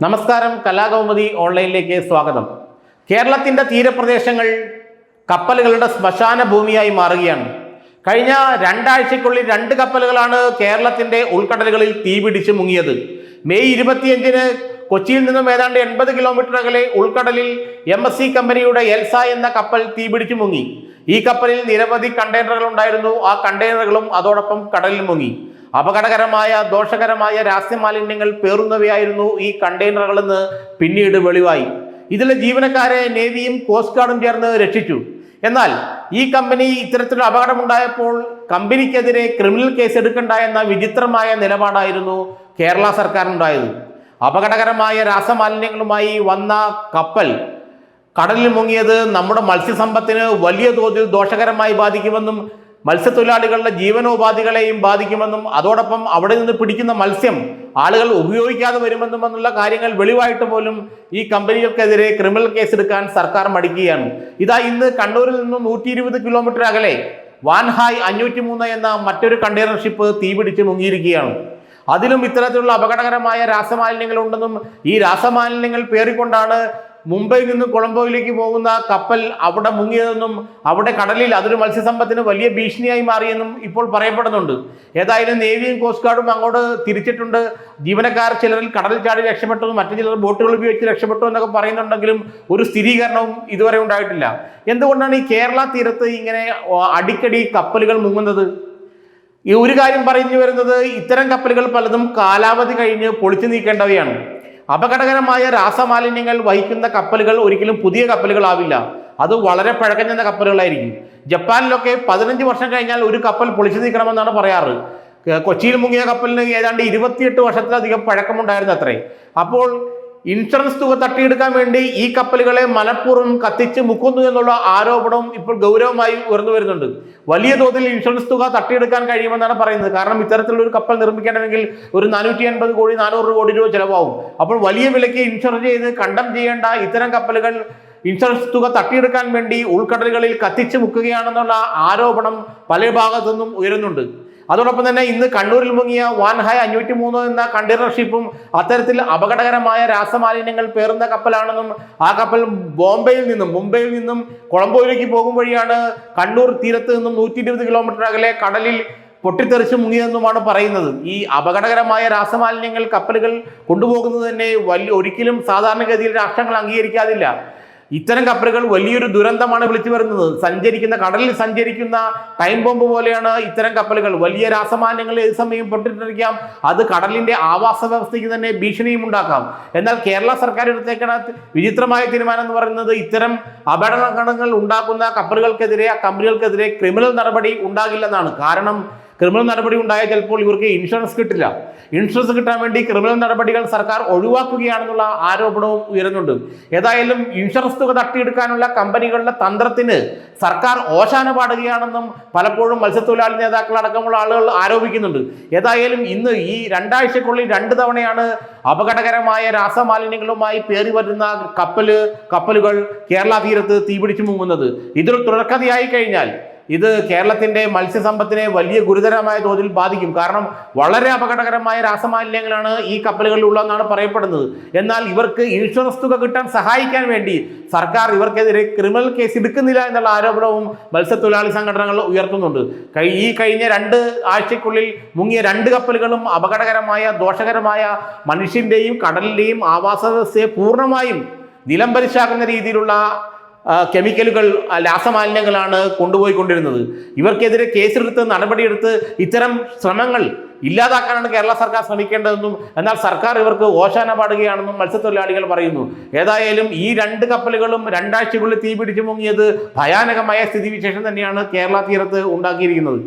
നമസ്കാരം, കലാകൗമുദി ഓൺലൈനിലേക്ക് സ്വാഗതം. കേരളത്തിൻ്റെ തീരപ്രദേശങ്ങൾ കപ്പലുകളുടെ ശ്മശാന ഭൂമിയായി മാറുകയാണ്. കഴിഞ്ഞ രണ്ടാഴ്ചയ്ക്കുള്ളിൽ 2 കപ്പലുകളാണ് കേരളത്തിൻ്റെ ഉൾക്കടലുകളിൽ തീപിടിച്ച് മുങ്ങിയത്. മെയ് 25-ന് കൊച്ചിയിൽ നിന്നും ഏതാണ്ട് 80 കിലോമീറ്റർ അകലെ ഉൾക്കടലിൽ MSC കമ്പനിയുടെ എൽസ എന്ന കപ്പൽ തീപിടിച്ച് മുങ്ങി. ഈ കപ്പലിൽ നിരവധി കണ്ടെയ്നറുകൾ ഉണ്ടായിരുന്നു. ആ കണ്ടെയ്നറുകളും അതോടൊപ്പം കടലിൽ മുങ്ങി. അപകടകരമായ ദോഷകരമായ രാസമാലിന്യങ്ങൾ പേറുന്നവയായിരുന്നു ഈ കണ്ടെയ്നറുകളെന്ന് പിന്നീട് വെളിവായി. ഇതിലെ ജീവനക്കാരെ നേവിയും കോസ്റ്റ് ഗാർഡും ചേർന്ന് രക്ഷിച്ചു. എന്നാൽ ഈ കമ്പനി ഇത്തരത്തിലുള്ള അപകടമുണ്ടായപ്പോൾ കമ്പനിക്കെതിരെ ക്രിമിനൽ കേസ് എടുക്കണ്ട എന്ന വിചിത്രമായ നിലപാടായിരുന്നു കേരള സർക്കാരിനുണ്ടായത്. അപകടകരമായ രാസമാലിന്യങ്ങളുമായി വന്ന കപ്പൽ കടലിൽ മുങ്ങിയത് നമ്മുടെ മത്സ്യസമ്പത്തിന് വലിയ തോതിൽ ദോഷകരമായി ബാധിക്കുമെന്നും മത്സ്യത്തൊഴിലാളികളുടെ ജീവനോപാധികളെയും ബാധിക്കുമെന്നും അതോടൊപ്പം അവിടെ നിന്ന് പിടിക്കുന്ന മത്സ്യം ആളുകൾ ഉപയോഗിക്കാതെ വരുമെന്നുമെന്നുള്ള കാര്യങ്ങൾ വെളിവായിട്ട് പോലും ഈ കമ്പനികൾക്കെതിരെ ക്രിമിനൽ കേസ് എടുക്കാൻ സർക്കാർ മടിക്കുകയാണ്. ഇതാ ഇന്ന് കണ്ണൂരിൽ നിന്നും 120 കിലോമീറ്റർ അകലെ വാൻഹായ് 503 എന്ന മറ്റൊരു കണ്ടെയ്നർ ഷിപ്പ് തീപിടിച്ച് മുങ്ങിയിരിക്കുകയാണ്. അതിലും ഇത്തരത്തിലുള്ള അപകടകരമായ രാസമാലിന്യങ്ങൾ ഉണ്ടെന്നും ഈ രാസമാലിന്യങ്ങൾ പേറിക്കൊണ്ടാണ് മുംബൈയിൽ നിന്ന് കൊളംബോയിലേക്ക് പോകുന്ന കപ്പൽ അവിടെ മുങ്ങിയതെന്നും അവിടെ കടലിൽ അതൊരു മത്സ്യസമ്പത്തിന് വലിയ ഭീഷണിയായി മാറിയെന്നും ഇപ്പോൾ പറയപ്പെടുന്നുണ്ട്. ഏതായാലും നേവിയും കോസ്റ്റ് ഗാർഡും അങ്ങോട്ട് തിരിച്ചിട്ടുണ്ട്. ജീവനക്കാർ ചിലരിൽ കടലിൽ ചാടി രക്ഷപ്പെട്ടു, മറ്റു ചിലർ ബോട്ടുകൾ ഉപയോഗിച്ച് രക്ഷപ്പെട്ടു എന്നൊക്കെ പറയുന്നുണ്ടെങ്കിലും ഒരു സ്ഥിരീകരണവും ഇതുവരെ ഉണ്ടായിട്ടില്ല. എന്തുകൊണ്ടാണ് ഈ കേരള തീരത്ത് ഇങ്ങനെ അടിക്കടി കപ്പലുകൾ മുങ്ങുന്നത്? ഈ ഒരു കാര്യം പറഞ്ഞു വരുന്നത്, ഇത്തരം കപ്പലുകൾ പലതും കാലാവധി കഴിഞ്ഞ് പൊളിച്ചു നീക്കേണ്ടവയാണ്. അപകടകരമായ രാസമാലിന്യങ്ങൾ വഹിക്കുന്ന കപ്പലുകൾ ഒരിക്കലും പുതിയ കപ്പലുകളാവില്ല. അത് വളരെ പഴക്കഞ്ഞ കപ്പലുകളായിരിക്കും. ജപ്പാനിലൊക്കെ 15 വർഷം കഴിഞ്ഞാൽ ഒരു കപ്പൽ പൊളിച്ചു നീക്കണമെന്നാണ് പറയാറ്. കൊച്ചിയിൽ മുങ്ങിയ കപ്പലിന് ഏതാണ്ട് 28 വർഷത്തിലധികം പഴക്കമുണ്ടായിരുന്നു അത്രേ. അപ്പോൾ ഇൻഷുറൻസ് തുക തട്ടിയെടുക്കാൻ വേണ്ടി ഈ കപ്പലുകളെ മനഃപൂർവ്വം കത്തിച്ച് മുക്കുന്നു എന്നുള്ള ആരോപണവും ഇപ്പോൾ ഗൗരവമായി ഉയർന്നു വരുന്നുണ്ട്. വലിയ തോതിൽ ഇൻഷുറൻസ് തുക തട്ടിയെടുക്കാൻ കഴിയുമെന്നാണ് പറയുന്നത്. കാരണം ഇത്തരത്തിലുള്ള ഒരു കപ്പൽ നിർമ്മിക്കണമെങ്കിൽ ഒരു 480 കോടി 400 കോടി രൂപ ചിലവാകും. അപ്പോൾ വലിയ വിലയ്ക്ക് ഇൻഷുർ ചെയ്ത് കണ്ടം ചെയ്യേണ്ട ഇത്തരം കപ്പലുകൾ ഇൻഷുറൻസ് തുക തട്ടിയെടുക്കാൻ വേണ്ടി ഉൾക്കടലുകളിൽ കത്തിച്ച് മുക്കുകയാണെന്നുള്ള ആരോപണം പല ഭാഗത്തു നിന്നും ഉയരുന്നുണ്ട്. അതോടൊപ്പം തന്നെ ഇന്ന് കണ്ണൂരിൽ മുങ്ങിയ വാൻഹായ് 503 എന്ന കണ്ടെയ്നർ ഷിപ്പും അത്തരത്തിൽ അപകടകരമായ രാസമാലിന്യങ്ങൾ പേറുന്ന കപ്പലാണെന്നും ആ കപ്പൽ മുംബൈയിൽ നിന്നും കൊളംബോയിലേക്ക് പോകും വഴിയാണ് കണ്ണൂർ തീരത്ത് നിന്നും 120 കിലോമീറ്റർ അകലെ കടലിൽ പൊട്ടിത്തെറിച്ച് മുങ്ങിയെന്നുമാണ് പറയുന്നത്. ഈ അപകടകരമായ രാസമാലിന്യങ്ങൾ കപ്പലുകൾ കൊണ്ടുപോകുന്നത് തന്നെ ഒരിക്കലും സാധാരണഗതിയിൽ രാഷ്ട്രങ്ങൾ അംഗീകരിക്കാതില്ല. ഇത്തരം കപ്പലുകൾ വലിയൊരു ദുരന്തമാണ് വിളിച്ചു വരുന്നത്. കടലിൽ സഞ്ചരിക്കുന്ന ടൈം ബോംബ് പോലെയാണ് ഇത്തരം കപ്പലുകൾ. വലിയ രാസമാലിന്യങ്ങൾ ഏത് സമയം പൊട്ടിത്തെറിക്കാം. അത് കടലിന്റെ ആവാസ വ്യവസ്ഥയ്ക്ക് തന്നെ ഭീഷണിയും ഉണ്ടാക്കാം. എന്നാൽ കേരള സർക്കാർ എടുത്തേക്കുന്ന വിചിത്രമായ തീരുമാനം എന്ന് പറയുന്നത്, ഇത്തരം അപകടങ്ങൾ ഉണ്ടാക്കുന്ന കപ്പലുകൾക്കെതിരെ, കമ്പനികൾക്കെതിരെ ക്രിമിനൽ നടപടി ഉണ്ടാകില്ലെന്നാണ്. കാരണം ക്രിമിനൽ നടപടി ഉണ്ടായാൽ ചിലപ്പോൾ ഇവർക്ക് ഇൻഷുറൻസ് കിട്ടില്ല. ഇൻഷുറൻസ് കിട്ടാൻ വേണ്ടി ക്രിമിനൽ നടപടികൾ സർക്കാർ ഒഴിവാക്കുകയാണെന്നുള്ള ആരോപണവും ഉയരുന്നുണ്ട്. ഏതായാലും ഇൻഷുറൻസ് തുക തട്ടിയെടുക്കാനുള്ള കമ്പനികളുടെ തന്ത്രത്തിന് സർക്കാർ ഓശാന പാടുകയാണെന്നും പലപ്പോഴും മത്സ്യത്തൊഴിലാളി നേതാക്കൾ അടക്കമുള്ള ആളുകൾ ആരോപിക്കുന്നുണ്ട്. ഏതായാലും ഇന്ന് ഈ 2 ആഴ്ചക്കുള്ളിൽ 2 തവണയാണ് അപകടകരമായ രാസമാലിന്യങ്ങളുമായി പേറി വരുന്ന കപ്പലുകൾ കേരള തീരത്ത് തീപിടിച്ചു മുങ്ങുന്നത്. ഇതൊരു തുടർക്കഥയായി കഴിഞ്ഞാൽ ഇത് കേരളത്തിൻ്റെ മത്സ്യസമ്പത്തിനെ വലിയ ഗുരുതരമായ തോതിൽ ബാധിക്കും. കാരണം വളരെ അപകടകരമായ രാസമാലിന്യങ്ങളാണ് ഈ കപ്പലുകളിൽ ഉള്ളതെന്നാണ് പറയപ്പെടുന്നത്. എന്നാൽ ഇവർക്ക് ഇൻഷുറൻസ് തുക കിട്ടാൻ സഹായിക്കാൻ വേണ്ടി സർക്കാർ ഇവർക്കെതിരെ ക്രിമിനൽ കേസ് എടുക്കുന്നില്ല എന്നുള്ള ആരോപണവും മത്സ്യത്തൊഴിലാളി സംഘടനകൾ ഉയർത്തുന്നുണ്ട്. ഈ കഴിഞ്ഞ 2 ആഴ്ചയ്ക്കുള്ളിൽ മുങ്ങിയ 2 കപ്പലുകളും അപകടകരമായ ദോഷകരമായ മനുഷ്യൻ്റെയും കടലിൻ്റെയും ആവാസ വ്യവസ്ഥയെ പൂർണ്ണമായും നിലംപരിശാക്കുന്ന രീതിയിലുള്ള കെമിക്കലുകൾ, രാസമാലിന്യങ്ങളാണ് കൊണ്ടുപോയിക്കൊണ്ടിരുന്നത്. ഇവർക്കെതിരെ കേസെടുത്ത് നടപടിയെടുത്ത് ഇത്തരം ശ്രമങ്ങൾ ഇല്ലാതാക്കാനാണ് കേരള സർക്കാർ ശ്രമിക്കേണ്ടതെന്നും എന്നാൽ സർക്കാർ ഇവർക്ക് ഓശാന പാടുകയാണെന്നും മത്സ്യത്തൊഴിലാളികൾ പറയുന്നു. ഏതായാലും ഈ 2 കപ്പലുകളും 2 ആഴ്ചക്കുള്ളിൽ തീപിടിച്ചു മുങ്ങിയത് ഭയാനകമായ സ്ഥിതിവിശേഷം തന്നെയാണ് കേരള തീരത്ത് ഉണ്ടാക്കിയിരിക്കുന്നത്.